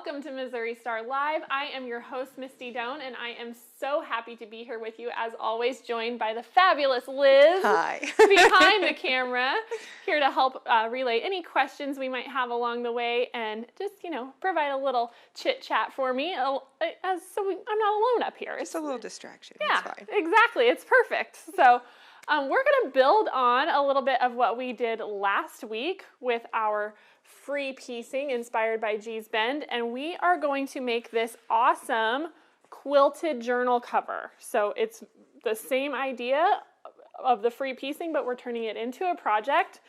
welcome to Missouri Star Live. I am your host, Misty Doan, and I am so happy to be here with you, as always, joined by the fabulous Liz. Hi. Behind the camera, here to help relay any questions we might have along the way and just, provide a little chit-chat for me, I'm not alone up here. Just a little distraction. Yeah, it's fine. Exactly. It's perfect. So we're going to build on a little bit of what we did last week with our free piecing inspired by G's Bend, and we are going to make this awesome quilted journal cover. So it's the same idea of the free piecing, but we're turning it into a project.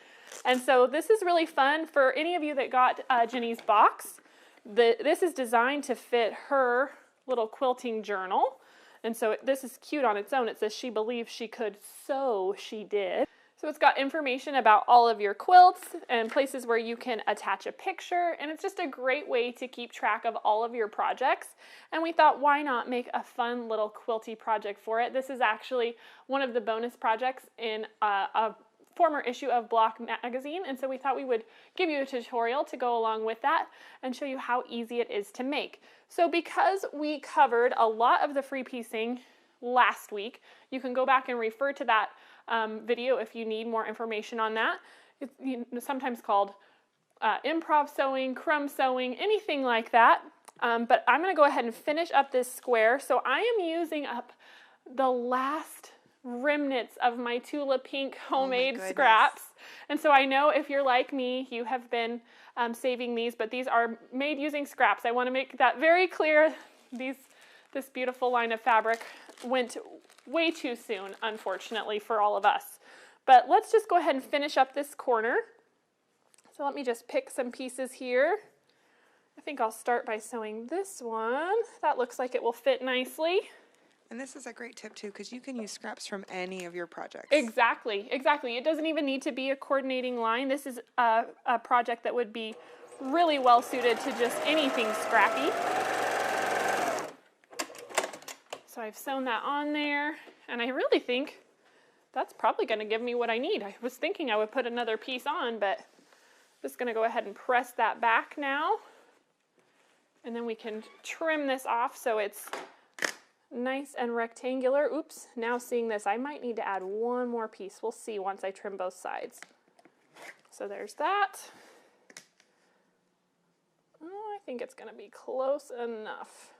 And so this is really fun for any of you that got Jenny's box. This is designed to fit her little quilting journal. And so this is cute on its own. It says she believes she could, so she did. So it's got information about all of your quilts and places where you can attach a picture, and it's just a great way to keep track of all of your projects. And we thought, why not make a fun little quilty project for it? This is actually one of the bonus projects in a former issue of Block magazine, and so we thought we would give you a tutorial to go along with that and show you how easy it is to make. So because we covered a lot of the free piecing last week, you can go back and refer to that video if you need more information on that. It's sometimes called improv sewing, crumb sewing, anything like that. But I'm going to go ahead and finish up this square. So I am using up the last remnants of my Tula Pink homemade scraps. And so I know if you're like me, you have been saving these, but these are made using scraps. I want to make that very clear. This beautiful line of fabric went way too soon, unfortunately, for all of us. But let's just go ahead and finish up this corner. So let me just pick some pieces here. I think I'll start by sewing this one. That looks like it will fit nicely. And this is a great tip, too, because you can use scraps from any of your projects. Exactly. It doesn't even need to be a coordinating line. This is a project that would be really well suited to just anything scrappy. So I've sewn that on there, and I really think that's probably going to give me what I need. I was thinking I would put another piece on, but I'm just going to go ahead and press that back now. And then we can trim this off so it's nice and rectangular. Oops, now seeing this, I might need to add one more piece. We'll see once I trim both sides. So there's that. Oh, I think it's going to be close enough.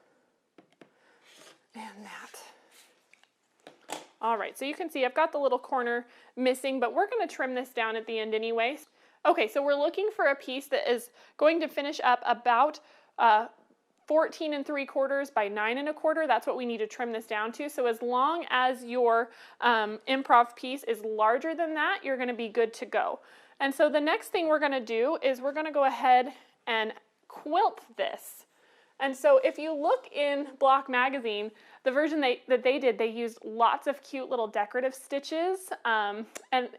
And that. All right, so you can see I've got the little corner missing, but we're going to trim this down at the end anyway. Okay, so we're looking for a piece that is going to finish up about 14 3/4 by 9 1/4. That's what we need to trim this down to. So as long as your improv piece is larger than that, you're going to be good to go. And so the next thing we're going to do is we're going to go ahead and quilt this. And so if you look in Block magazine, the version that they did, they used lots of cute little decorative stitches, and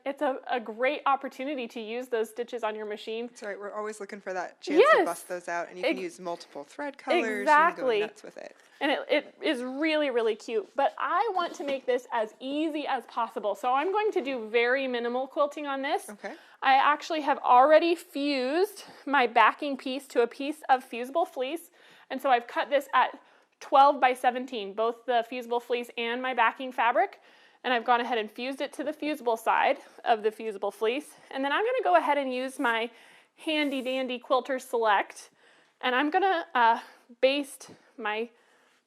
it's a great opportunity to use those stitches on your machine. That's right, we're always looking for that chance to bust those out, and you can use multiple thread colors and go nuts with it. And it is really, really cute, but I want to make this as easy as possible, so I'm going to do very minimal quilting on this. Okay. I actually have already fused my backing piece to a piece of fusible fleece. And so I've cut this at 12 by 17, both the fusible fleece and my backing fabric. And I've gone ahead and fused it to the fusible side of the fusible fleece. And then I'm going to go ahead and use my handy dandy Quilter Select. And I'm going to baste my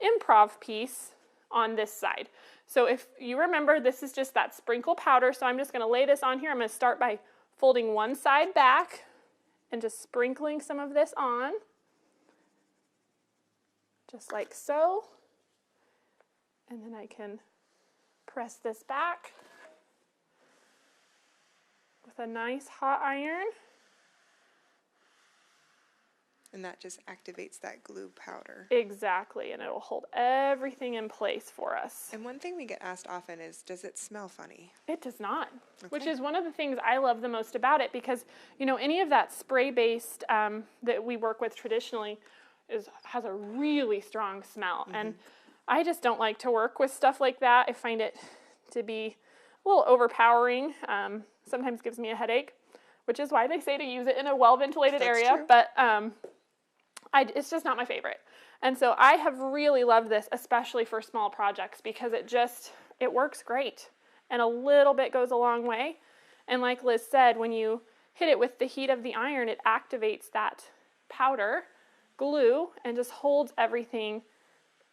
improv piece on this side. So if you remember, this is just that sprinkle powder. So I'm just going to lay this on here. I'm going to start by folding one side back and just sprinkling some of this on. Just like so, and then I can press this back with a nice hot iron. And that just activates that glue powder. Exactly, and it'll hold everything in place for us. And one thing we get asked often is, does it smell funny? It does not, okay. Which is one of the things I love the most about it, because any of that spray-based that we work with traditionally has a really strong smell, and I just don't like to work with stuff like that. I find it to be a little overpowering. Sometimes gives me a headache, which is why they say to use it in a well-ventilated area. True. But it's just not my favorite. And so I have really loved this, especially for small projects, because it works great. And a little bit goes a long way. And like Liz said, when you hit it with the heat of the iron, it activates that powder glue and just holds everything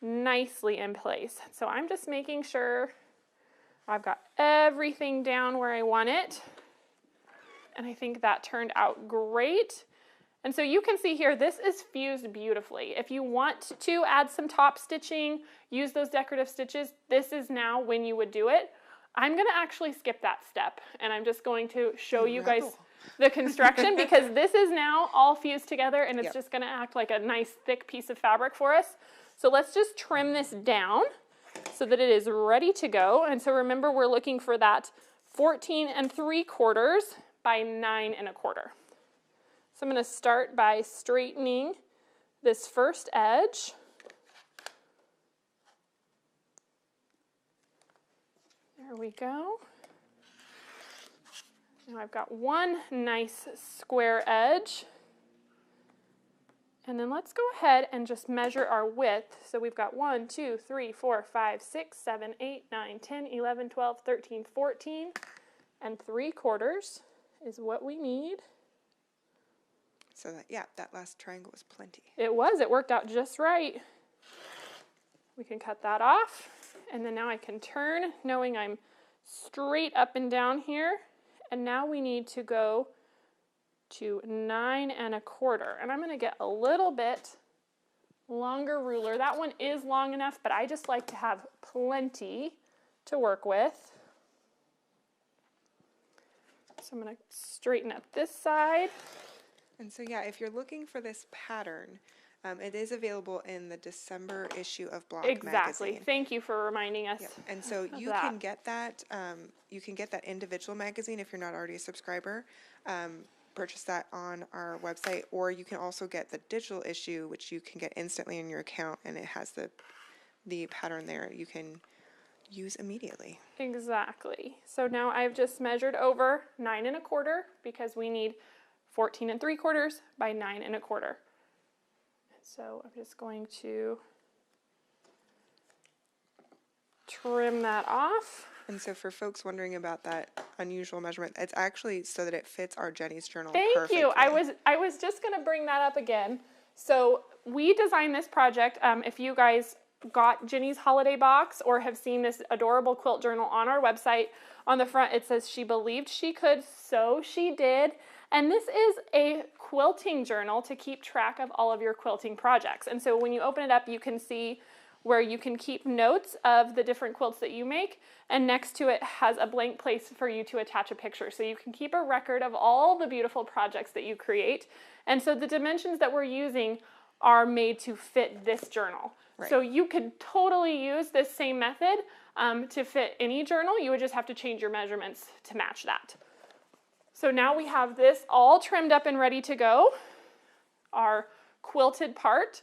nicely in place. So I'm just making sure I've got everything down where I want it. And I think that turned out great. And so you can see here, this is fused beautifully. If you want to add some top stitching, use those decorative stitches, this is now when you would do it. I'm going to actually skip that step, and I'm just going to show you guys the construction because this is now all fused together, and it's just going to act like a nice thick piece of fabric for us. So let's just trim this down so that it is ready to go. And so remember, we're looking for that 14 3/4 by 9 1/4. So I'm going to start by straightening this first edge. There we go. Now I've got one nice square edge. And then let's go ahead and just measure our width. So we've got 1, 2, 3, 4, 5, 6, 7, 8, 9, 10, 11, 12, 13, 14, and 3/4 is what we need. So that last triangle was plenty. It was. It worked out just right. We can cut that off. And then now I can turn, knowing I'm straight up and down here. And now we need to go to 9 1/4. And I'm going to get a little bit longer ruler. That one is long enough, but I just like to have plenty to work with. So I'm going to straighten up this side. And so if you're looking for this pattern, it is available in the December issue of Block magazine. Thank you for reminding us. Yep. And so you can get that. You can get that individual magazine if you're not already a subscriber. Purchase that on our website, or you can also get the digital issue, which you can get instantly in your account, and it has the pattern there you can use immediately. Exactly. So now I've just measured over 9 1/4 because we need 14 3/4 by 9 1/4. So I'm just going to trim that off. And so for folks wondering about that unusual measurement, it's actually so that it fits our Jenny's journal perfectly. Thank you. I was just going to bring that up again. So we designed this project. If you guys got Jenny's holiday box or have seen this adorable quilt journal on our website, on the front it says she believed she could, so she did. And this is a quilting journal to keep track of all of your quilting projects. And so when you open it up, you can see where you can keep notes of the different quilts that you make, and next to it has a blank place for you to attach a picture. So you can keep a record of all the beautiful projects that you create. And so the dimensions that we're using are made to fit this journal. Right. So you could totally use this same method to fit any journal. You would just have to change your measurements to match that. So now we have this all trimmed up and ready to go, our quilted part,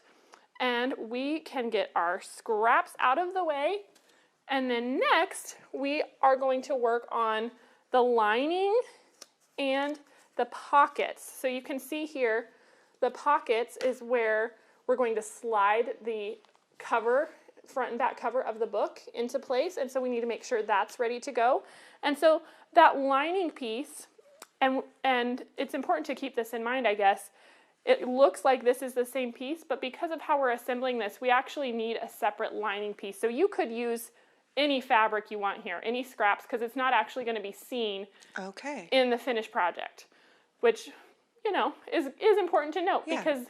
and we can get our scraps out of the way. And then next, we are going to work on the lining and the pockets. So you can see here, the pockets is where we're going to slide the cover, front and back cover of the book into place. And so we need to make sure that's ready to go. And so that lining piece, and it's important to keep this in mind, I guess, it looks like this is the same piece, but because of how we're assembling this, we actually need a separate lining piece. So you could use any fabric you want here, any scraps, because it's not actually going to be seen in the finished project, which, you know, is important to note, because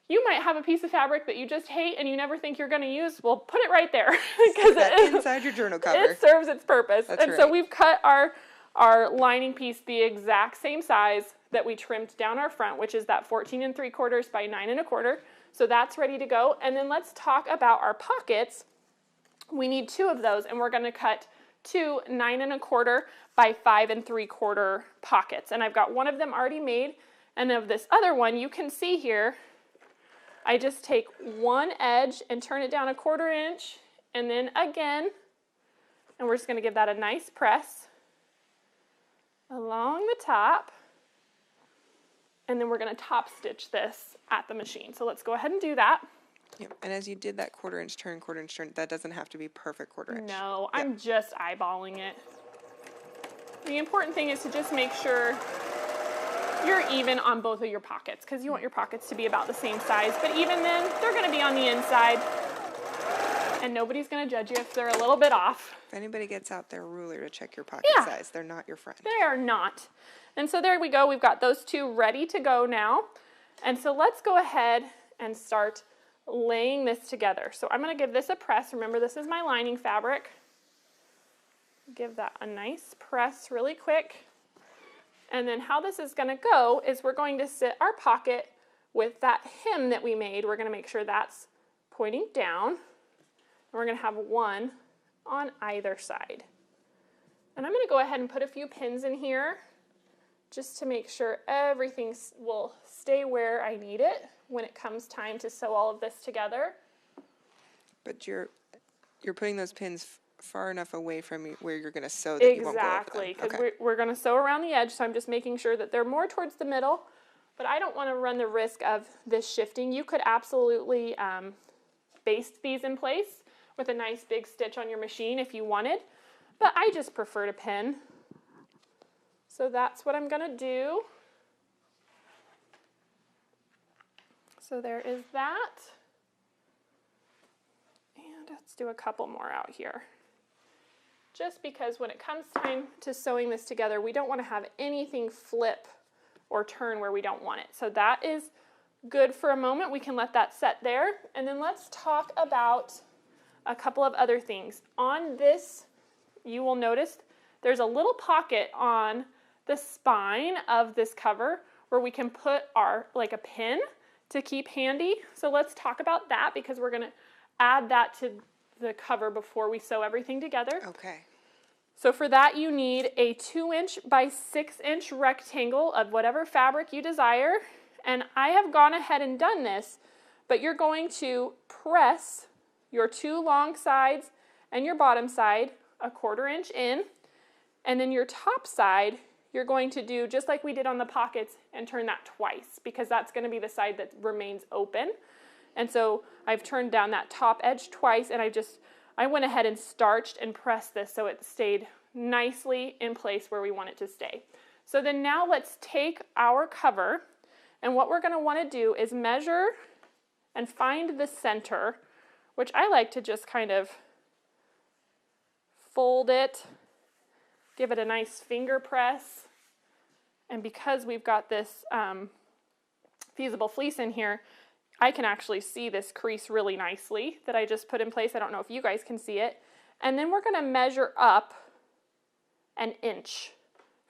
you might have a piece of fabric that you just hate and you never think you're going to use. Well, put it right there, because inside your journal cover. It serves its purpose. That's right. So we've cut our lining piece the exact same size that we trimmed down our front, which is that 14 3/4 by 9 1/4. So that's ready to go. And then let's talk about our pockets. We need 2 of those, and we're going to cut 2 9 1/4 by 5 3/4 pockets. And I've got one of them already made, and of this other one, you can see here, I just take one edge and turn it down 1/4 inch, and then again, and we're just going to give that a nice press along the top. And then we're going to top stitch this at the machine. So let's go ahead and do that. Yep. And as you did that quarter-inch turn, that doesn't have to be perfect quarter-inch. No, Yep. I'm just eyeballing it. The important thing is to just make sure you're even on both of your pockets, because you want your pockets to be about the same size. But even then, they're going to be on the inside, and nobody's going to judge you if they're a little bit off. If anybody gets out their ruler to check your pocket size, they're not your friend. They are not. And so there we go. We've got those two ready to go now. And so let's go ahead and start laying this together. So I'm going to give this a press. Remember, this is my lining fabric. Give that a nice press really quick. And then how this is going to go is we're going to sit our pocket with that hem that we made. We're going to make sure that's pointing down. And we're going to have one on either side. And I'm going to go ahead and put a few pins in here just to make sure everything will stay where I need it when it comes time to sew all of this together. But you're putting those pins far enough away from where you're going to sew that you won't go over them. Exactly, because we're going to sew around the edge, so I'm just making sure that they're more towards the middle, but I don't want to run the risk of this shifting. You could absolutely baste these in place with a nice big stitch on your machine if you wanted, but I just prefer to pin. So that's what I'm going to do. So there is that. And let's do a couple more out here. Just because when it comes time to sewing this together, we don't want to have anything flip or turn where we don't want it. So that is good for a moment. We can let that set there. And then let's talk about a couple of other things. On this, you will notice there's a little pocket on the spine of this cover where we can put like a pin to keep handy. So let's talk about that, because we're going to add that to the cover before we sew everything together. Okay. So for that, you need a 2-inch by 6-inch rectangle of whatever fabric you desire. And I have gone ahead and done this, but you're going to press your two long sides and your bottom side a 1/4 inch in, and then your top side you're going to do just like we did on the pockets and turn that twice, because that's going to be the side that remains open. And so I've turned down that top edge twice, and I went ahead and starched and pressed this so it stayed nicely in place where we want it to stay. So then now let's take our cover, and what we're going to want to do is measure and find the center, which I like to just kind of fold it, give it a nice finger press. And because we've got this fusible fleece in here, I can actually see this crease really nicely that I just put in place. I don't know if you guys can see it. And then we're going to measure up 1 inch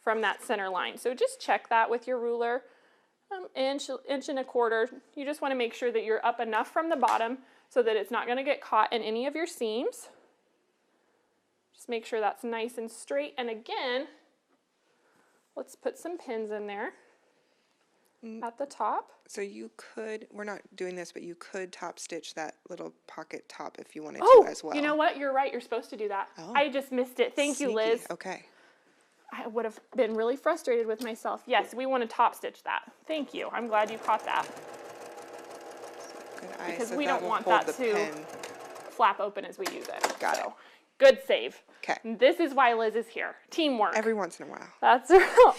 from that center line. So just check that with your ruler, inch and 1/4. You just want to make sure that you're up enough from the bottom so that it's not going to get caught in any of your seams. Just make sure that's nice and straight. And again, let's put some pins in there at the top. So you could, we're not doing this, but you could top stitch that little pocket top if you wanted to as well. You know what? You're right. You're supposed to do that. Oh. I just missed it. Thank you, Liz. Okay. I would have been really frustrated with myself. Yes, we want to top stitch that. Thank you. I'm glad you caught that. Good eye. Because so we that don't will want hold that the to pin. flap open as we use it. Got it. Good save. Okay. This is why Liz is here. Teamwork. Every once in a while. That's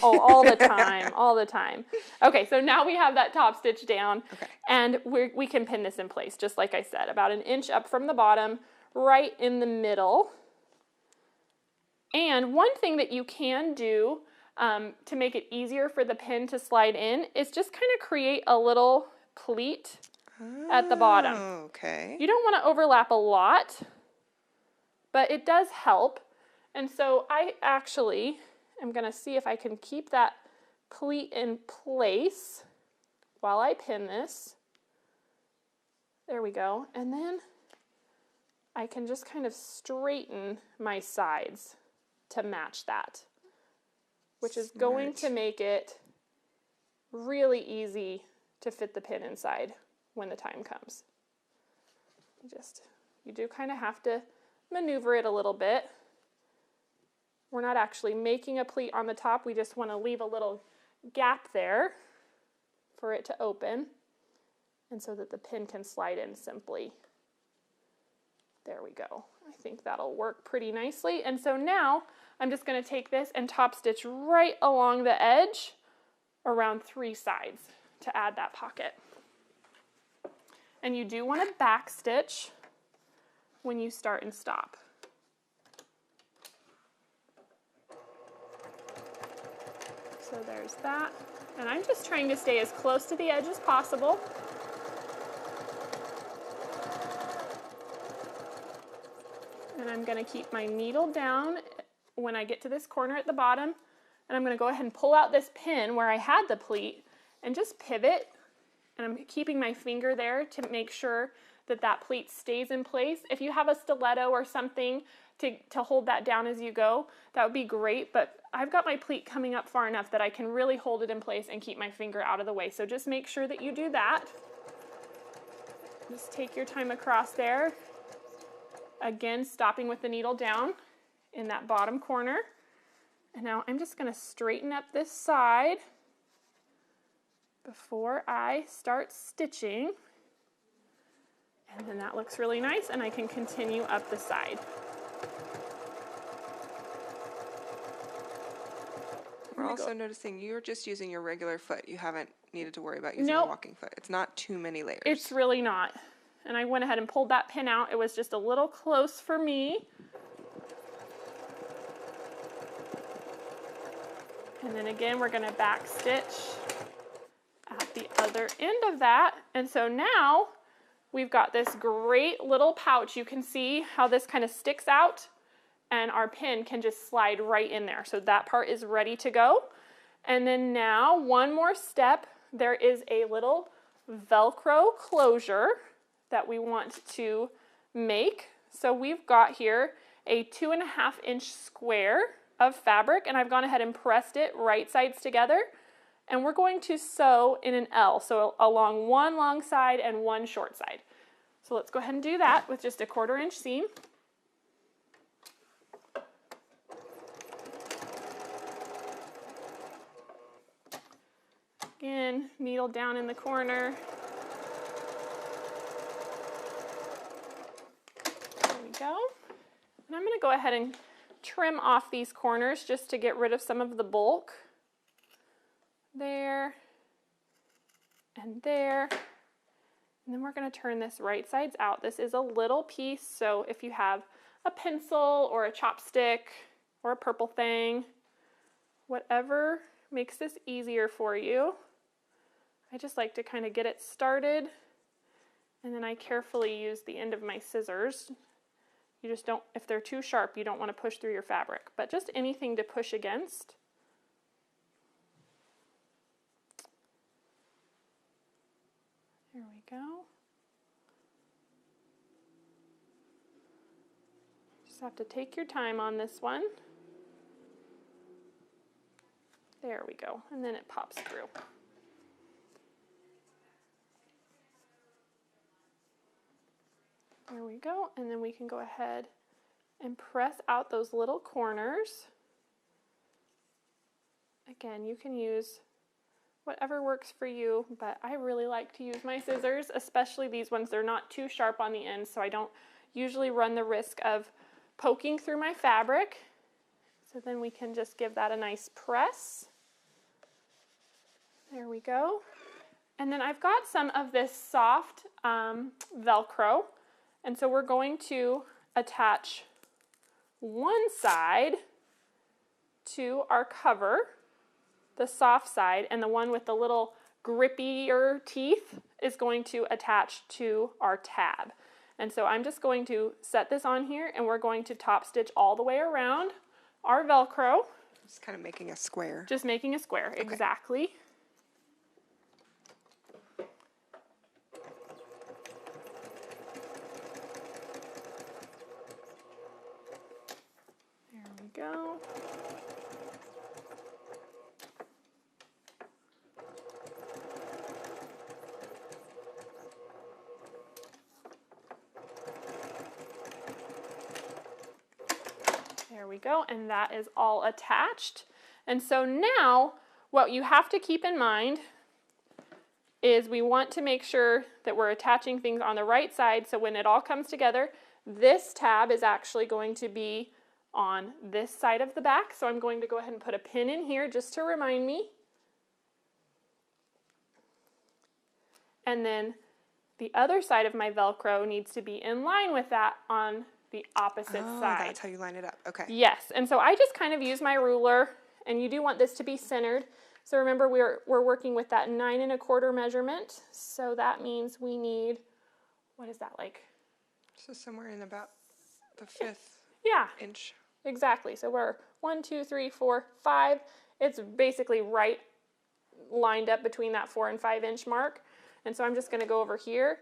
all the time, all the time. Okay, so now we have that top stitch down, and we can pin this in place, just like I said, about 1 inch up from the bottom, right in the middle. And one thing that you can do to make it easier for the pin to slide in is just kind of create a little pleat at the bottom. Okay. You don't want to overlap a lot, but it does help. And so I actually am going to see if I can keep that pleat in place while I pin this. There we go. And then I can just kind of straighten my sides to match that, which is going to make it really easy to fit the pin inside when the time comes. You do kind of have to maneuver it a little bit. We're not actually making a pleat on the top. We just want to leave a little gap there. for it to open, and so that the pin can slide in simply. There we go. I think that'll work pretty nicely. And so now I'm just going to take this and top stitch right along the edge around 3 sides to add that pocket. And you do want to back stitch when you start and stop. So there's that. And I'm just trying to stay as close to the edge as possible. And I'm going to keep my needle down when I get to this corner at the bottom. And I'm going to go ahead and pull out this pin where I had the pleat and just pivot. And I'm keeping my finger there to make sure that that pleat stays in place. If you have a stiletto or something to hold that down as you go, that would be great. But I've got my pleat coming up far enough that I can really hold it in place and keep my finger out of the way. So just make sure that you do that. Just take your time across there. Again, stopping with the needle down in that bottom corner. And now I'm just going to straighten up this side before I start stitching. And then that looks really nice, and I can continue up the side. We're also noticing you're just using your regular foot. You haven't needed to worry about using a walking foot. It's not too many layers. It's really not. And I went ahead and pulled that pin out. It was just a little close for me. And then again, we're going to back stitch at the other end of that. And so now we've got this great little pouch. You can see how this kind of sticks out, and our pin can just slide right in there. So that part is ready to go. And then now one more step. There is a little Velcro closure that we want to make. So we've got here a 2.5-inch square of fabric, and I've gone ahead and pressed it right sides together. And we're going to sew in an L, so along one long side and one short side. So let's go ahead and do that with just a 1/4-inch seam. Again, needle down in the corner. There we go. And I'm going to go ahead and trim off these corners just to get rid of some of the bulk. There and there. And then we're going to turn this right sides out. This is a little piece, so if you have a pencil or a chopstick or a purple thing, whatever makes this easier for you. I just like to kind of get it started, and then I carefully use the end of my scissors. You just don't, if they're too sharp, you don't want to push through your fabric, but just anything to push against. There we go. Just have to take your time on this one. There we go, and then it pops through. There we go, and then we can go ahead and press out those little corners. Again, you can use whatever works for you, but I really like to use my scissors, especially these ones. They're not too sharp on the end, so I don't usually run the risk of poking through my fabric. So then we can just give that a nice press. There we go. And then I've got some of this soft Velcro, and so we're going to attach one side to our cover, the soft side, and the one with the little grippier teeth is going to attach to our tab. And so I'm just going to set this on here, and we're going to top stitch all the way around our Velcro. Just kind of making a square. Just making a square, okay. Exactly. There we go. There we go, and that is all attached. And so now what you have to keep in mind is we want to make sure that we're attaching things on the right side, so when it all comes together, this tab is actually going to be on this side of the back. So I'm going to go ahead and put a pin in here just to remind me. And then the other side of my Velcro needs to be in line with that on the opposite side. That's how you line it up. Okay. Yes, and so I just kind of use my ruler, and you do want this to be centered. So remember, we're working with that 9 1/4 measurement. So that means we need, what is that like? So somewhere in about the 5th inch. Exactly. So we're 1, 2, 3, 4, 5. It's basically right lined up between that 4 and 5 inch mark. And so I'm just going to go over here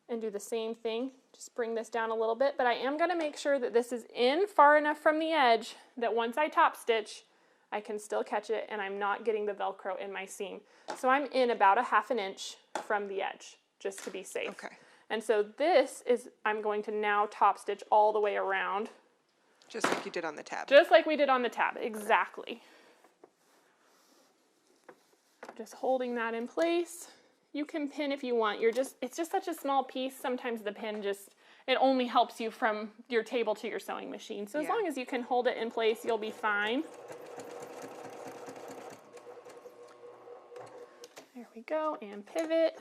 and do the same thing. Just bring this down a little bit, but I am going to make sure that this is in far enough from the edge that once I top stitch, I can still catch it and I'm not getting the Velcro in my seam. So I'm in about a 1/2 inch from the edge, just to be safe. Okay. And so this is, I'm going to now top stitch all the way around. Just like you did on the tab. Just like we did on the tab, exactly. Just holding that in place. You can pin if you want. It's just such a small piece. Sometimes the pin it only helps you from your table to your sewing machine. So as long as you can hold it in place, you'll be fine. There we go, and pivot.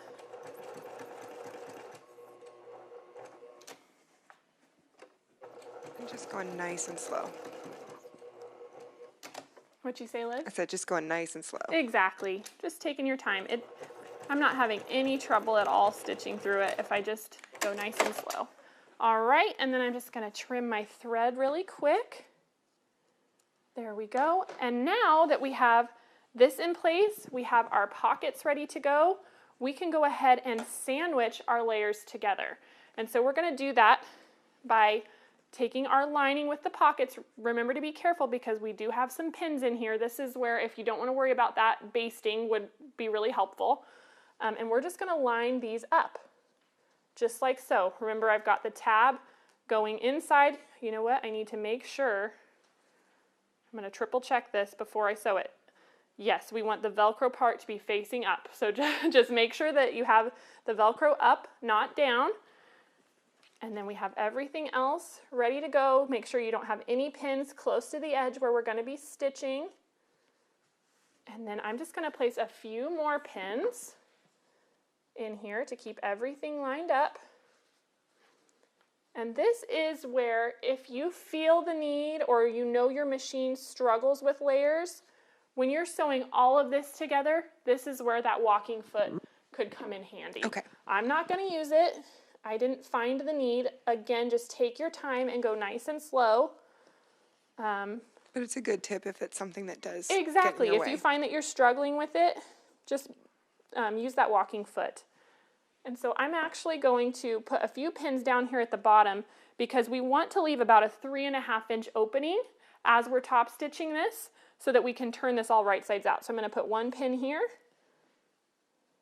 I'm just going nice and slow. What'd you say, Liz? I said just going nice and slow. Exactly. Just taking your time. I'm not having any trouble at all stitching through it if I just go nice and slow. All right, and then I'm just going to trim my thread really quick. There we go. And now that we have this in place, we have our pockets ready to go, we can go ahead and sandwich our layers together. And so we're going to do that by taking our lining with the pockets. Remember to be careful because we do have some pins in here. This is where, if you don't want to worry about that, basting would be really helpful. And we're just going to line these up, just like so. Remember, I've got the tab going inside. You know what? I need to make sure. I'm going to triple check this before I sew it. Yes, we want the Velcro part to be facing up. So just make sure that you have the Velcro up, not down. And then we have everything else ready to go. Make sure you don't have any pins close to the edge where we're going to be stitching. And then I'm just going to place a few more pins in here to keep everything lined up. And this is where, if you feel the need or you know your machine struggles with layers, when you're sewing all of this together, this is where that walking foot could come in handy. Okay. I'm not going to use it. I didn't find the need. Again, just take your time and go nice and slow. But it's a good tip if it's something that does Exactly. get in your If way. you find that you're struggling with it, just use that walking foot. And so I'm actually going to put a few pins down here at the bottom because we want to leave about a 3.5 inch opening as we're top stitching this so that we can turn this all right sides out. So I'm going to put one pin here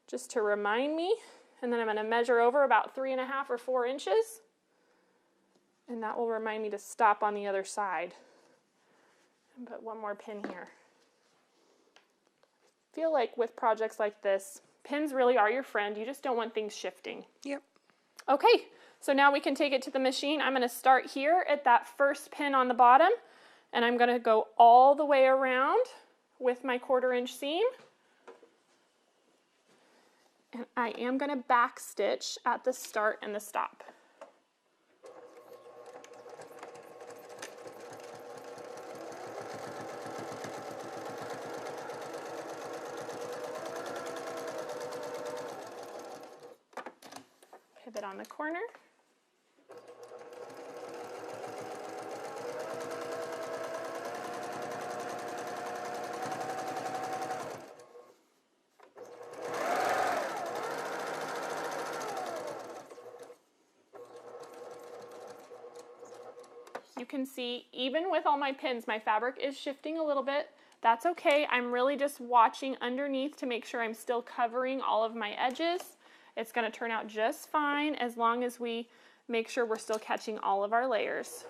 just to remind me. And then I'm going to measure over about 3.5 or 4 inches. And that will remind me to stop on the other side. And put one more pin here. I feel like with projects like this, pins really are your friend. You just don't want things shifting. Yep. Okay, so now we can take it to the machine. I'm going to start here at that first pin on the bottom. And I'm going to go all the way around with my 1/4 inch seam. And I am going to back stitch at the start and the stop. Pivot on the corner. You can see, even with all my pins, my fabric is shifting a little bit. That's okay. I'm really just watching underneath to make sure I'm still covering all of my edges. It's going to turn out just fine as long as we make sure we're still catching all of our layers.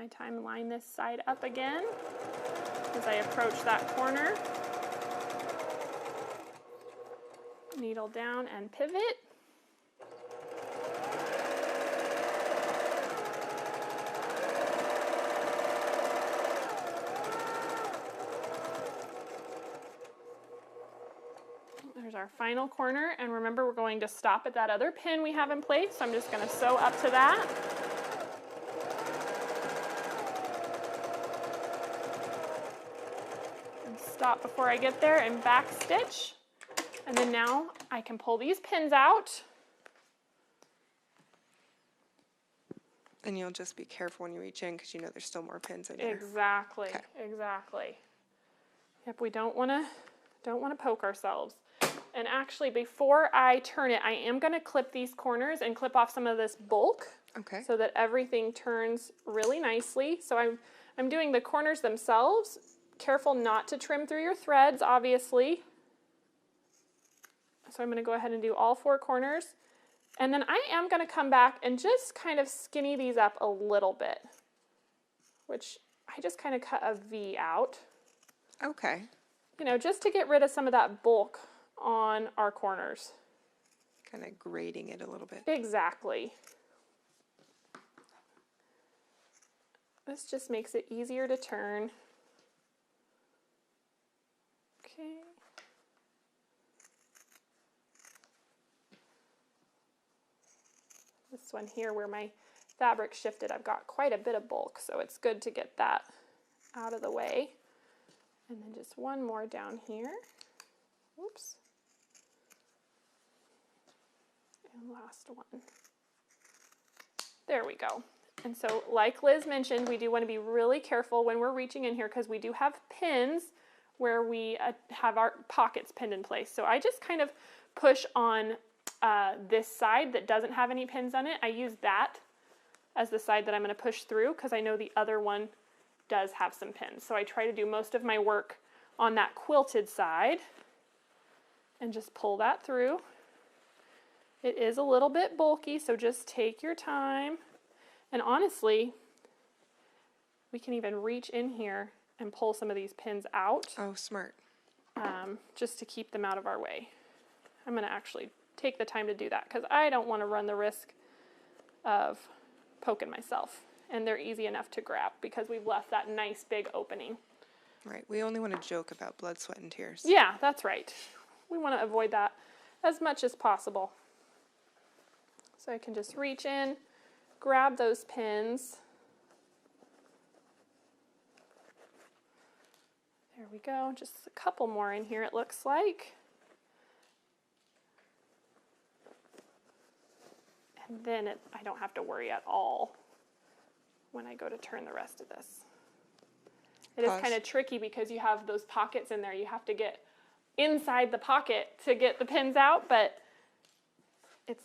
my time and line this side up again as I approach that corner. Needle down and pivot. There's our final corner, and remember we're going to stop at that other pin we have in place, so I'm just going to sew up to that. And stop before I get there and back stitch. And then now I can pull these pins out. And you'll just be careful when you reach in because you know there's still more pins in there. Exactly, okay. Exactly. Yep, we don't want to poke ourselves. And actually, before I turn it, I am going to clip these corners and clip off some of this bulk. Okay. So that everything turns really nicely. So I'm doing the corners themselves. Careful not to trim through your threads, obviously. So I'm going to go ahead and do all 4 corners. And then I am going to come back and just kind of skinny these up a little bit, which I just kind of cut a V out. Okay. You know, just to get rid of some of that bulk on our corners. Kind of grading it a little bit. Exactly. This just makes it easier to turn. Okay. This one here where my fabric shifted, I've got quite a bit of bulk, so it's good to get that out of the way. And then just one more down here. Oops. And last one. There we go. And so like Liz mentioned, we do want to be really careful when we're reaching in here because we do have pins where we have our pockets pinned in place. So I just kind of push on this side that doesn't have any pins on it. I use that as the side that I'm going to push through because I know the other one does have some pins. So I try to do most of my work on that quilted side and just pull that through. It is a little bit bulky, so just take your time. And honestly, we can even reach in here and pull some of these pins out. Oh, smart. Just to keep them out of our way. I'm going to actually take the time to do that because I don't want to run the risk of poking myself. And they're easy enough to grab because we've left that nice big opening. Right. We only want to joke about blood, sweat, and tears. Yeah, that's right. We want to avoid that as much as possible. So I can just reach in, grab those pins. There we go. Just a couple more in here, it looks like. And then I don't have to worry at all when I go to turn the rest of this. It is kind of tricky because you have those pockets in there. You have to get inside the pocket to get the pins out, but it's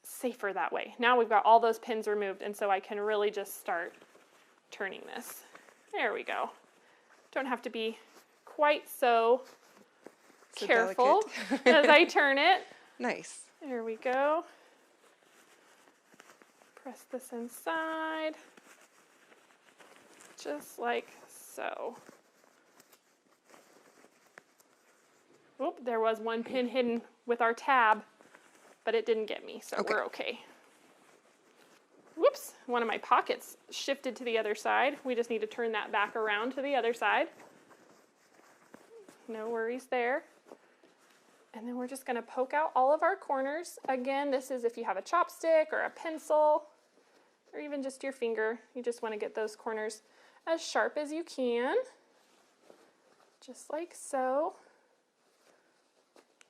safer that way. Now we've got all those pins removed, and so I can really just start turning this. There we go. Don't have to be quite so careful as I turn it. Nice. There we go. Press this inside, just like so. Oop, there was one pin hidden with our tab, but it didn't get me, so we're okay. Whoops, one of my pockets shifted to the other side. We just need to turn that back around to the other side. No worries there. And then we're just going to poke out all of our corners. Again, this is if you have a chopstick or a pencil or even just your finger. You just want to get those corners as sharp as you can. Just like so.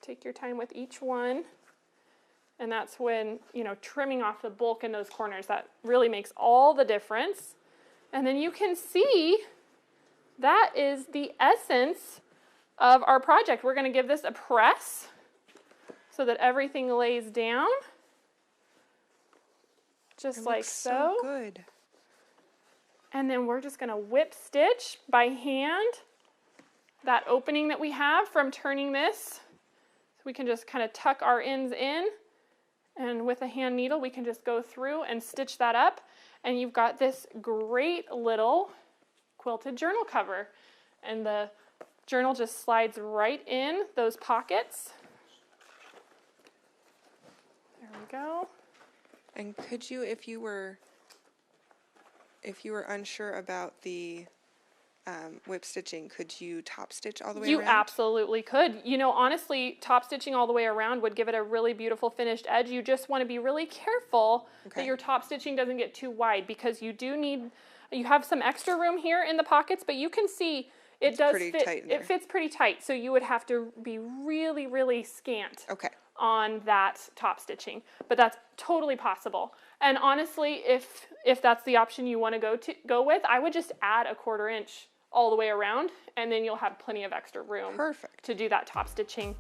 Take your time with each one. And that's when, you know, trimming off the bulk in those corners, that really makes all the difference. And then you can see that is the essence of our project. We're going to give this a press so that everything lays down. Just like so. So good. And then we're just going to whip stitch by hand that opening that we have from turning this. So we can just kind of tuck our ends in And with a hand needle, we can just go through and stitch that up. And you've got this great little quilted journal cover. And the journal just slides right in those pockets. There we go. And could you, if you were unsure about the whip stitching, could you top stitch all the way around? You absolutely could. You know, honestly, top stitching all the way around would give it a really beautiful finished edge. You just want to be really careful that your top stitching doesn't get too wide, because you have some extra room here in the pockets, but you can see it does fit. It fits pretty tight, so you would have to be really, really scant on that top stitching. But that's totally possible. And honestly, if that's the option you want to go with, I would just add a 1/4 inch all the way around, and then you'll have plenty of extra room to do that top stitching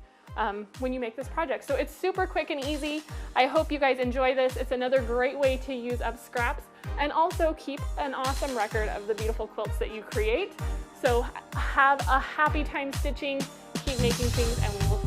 when you make this project. So it's super quick and easy. I hope you guys enjoy this. It's another great way to use up scraps and also keep an awesome record of the beautiful quilts that you create. So have a happy time stitching, keep making things, and we will see you